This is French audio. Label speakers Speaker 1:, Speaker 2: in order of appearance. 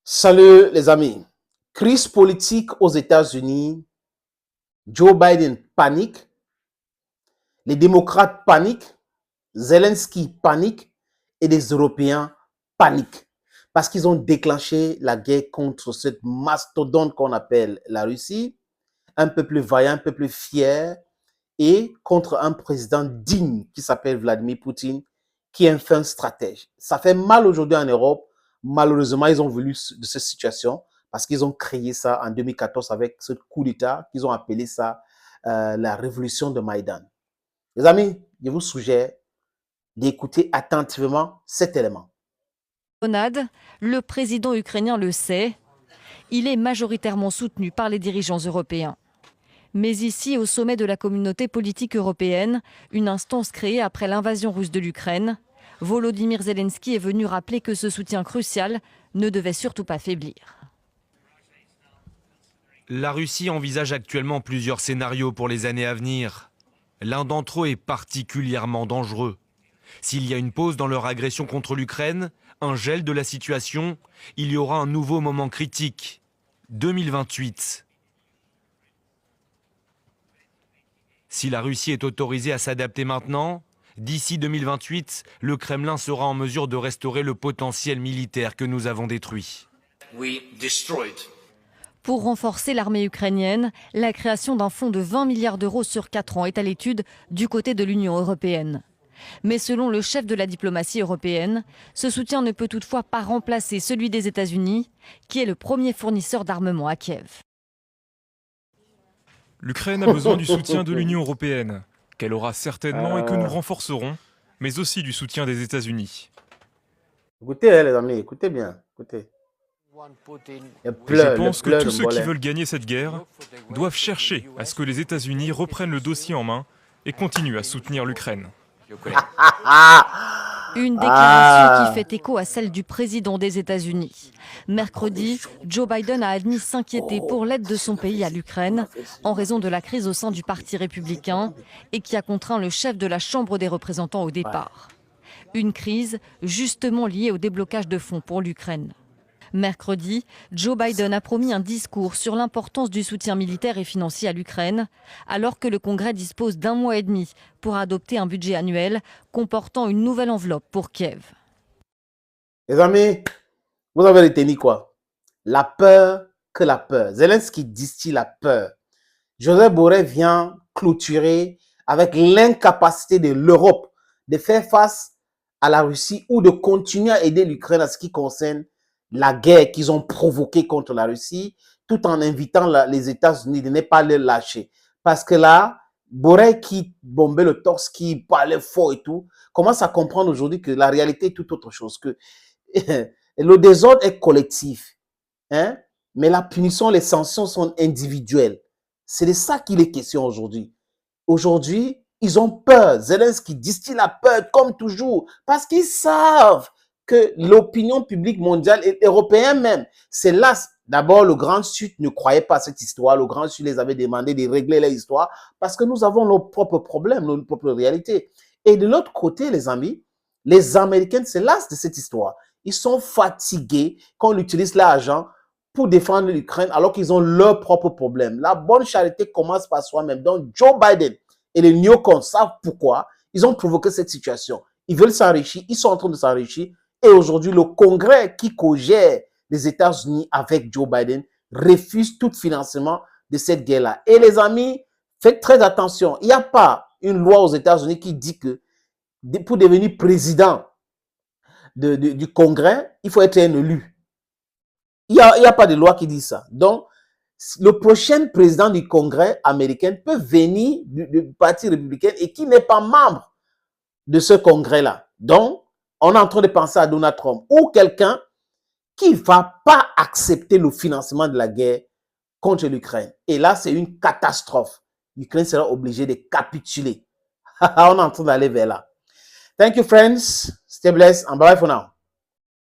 Speaker 1: Salut les amis. Crise politique aux États-Unis. Joe Biden panique. Les démocrates paniquent. Zelensky panique. Et les Européens paniquent. Parce qu'ils ont déclenché la guerre contre cette mastodonte qu'on appelle la Russie. Un peu plus vaillant, un peu plus fier. Et contre un président digne qui s'appelle Vladimir Poutine, qui est un fin stratège. Ça fait mal aujourd'hui en Europe. Malheureusement, ils ont voulu de cette situation parce qu'ils ont créé ça en 2014 avec ce coup d'État qu'ils ont appelé ça la révolution de Maïdan. Les amis, je vous suggère d'écouter attentivement cet élément.
Speaker 2: Le président ukrainien le sait, il est majoritairement soutenu par les dirigeants européens. Mais ici, au sommet de la communauté politique européenne, une instance créée après l'invasion russe de l'Ukraine, Volodymyr Zelensky est venu rappeler que ce soutien crucial ne devait surtout pas faiblir.
Speaker 3: La Russie envisage actuellement plusieurs scénarios pour les années à venir. L'un d'entre eux est particulièrement dangereux. S'il y a une pause dans leur agression contre l'Ukraine, un gel de la situation, il y aura un nouveau moment critique. 2028. Si la Russie est autorisée à s'adapter maintenant, d'ici 2028, le Kremlin sera en mesure de restaurer le potentiel militaire que nous avons détruit.
Speaker 2: Pour renforcer l'armée ukrainienne, la création d'un fonds de 20 milliards d'euros sur 4 ans est à l'étude du côté de l'Union européenne. Mais selon le chef de la diplomatie européenne, ce soutien ne peut toutefois pas remplacer celui des États-Unis, qui est le premier fournisseur d'armement à Kiev.
Speaker 4: L'Ukraine a besoin du soutien de l'Union européenne, qu'elle aura certainement et que nous renforcerons, mais aussi du soutien des États-Unis.
Speaker 1: Écoutez les amis, écoutez bien, écoutez.
Speaker 4: Je pense que tous ceux qui veulent gagner cette guerre doivent chercher à ce que les États-Unis reprennent le dossier en main et continuent à soutenir l'Ukraine.
Speaker 2: Une déclaration qui fait écho à celle du président des États-Unis. Mercredi, Joe Biden a admis s'inquiéter pour l'aide de son pays à l'Ukraine en raison de la crise au sein du Parti républicain et qui a contraint le chef de la Chambre des représentants au départ. Une crise justement liée au déblocage de fonds pour l'Ukraine. Mercredi, Joe Biden a promis un discours sur l'importance du soutien militaire et financier à l'Ukraine, alors que le Congrès dispose d'1 mois et demi pour adopter un budget annuel comportant une nouvelle enveloppe pour Kiev.
Speaker 1: Les amis, vous avez retenu quoi? La peur que la peur. Zelensky distille la peur. Joseph Borrell vient clôturer avec l'incapacité de l'Europe de faire face à la Russie ou de continuer à aider l'Ukraine à ce qui concerne la guerre qu'ils ont provoquée contre la Russie, tout en invitant les États-Unis de ne pas les lâcher. Parce que là, Borrell qui bombait le torse, qui parlait fort et tout, commence à comprendre aujourd'hui que la réalité est tout autre chose, que le désordre est collectif, hein? Mais la punition, les sanctions sont individuelles. C'est de ça qu'il est question aujourd'hui. Aujourd'hui, ils ont peur. Zelensky distille la peur comme toujours parce qu'ils savent que l'opinion publique mondiale et européenne même, c'est là. D'abord, le Grand Sud ne croyait pas à cette histoire. Le Grand Sud les avait demandé de régler leur histoire parce que nous avons nos propres problèmes, nos propres réalités. Et de l'autre côté, les amis, les Américains se lassent de cette histoire. Ils sont fatigués qu'on utilise l'argent pour défendre l'Ukraine alors qu'ils ont leurs propres problèmes. La bonne charité commence par soi-même. Donc, Joe Biden et les néocons savent pourquoi ils ont provoqué cette situation. Ils veulent s'enrichir, ils sont en train de s'enrichir. Et aujourd'hui, le Congrès qui co-gère les États-Unis avec Joe Biden refuse tout financement de cette guerre-là. Et les amis, faites très attention. Il n'y a pas une loi aux États-Unis qui dit que pour devenir président du Congrès, il faut être un élu. Il n'y a pas de loi qui dit ça. Donc, le prochain président du Congrès américain peut venir du Parti républicain et qui n'est pas membre de ce Congrès-là. Donc, on est en train de penser à Donald Trump ou quelqu'un qui ne va pas accepter le financement de la guerre contre l'Ukraine. Et là, c'est une catastrophe. L'Ukraine sera obligée de capituler. On est en train d'aller vers là. Thank you, friends. Stay blessed and bye for now.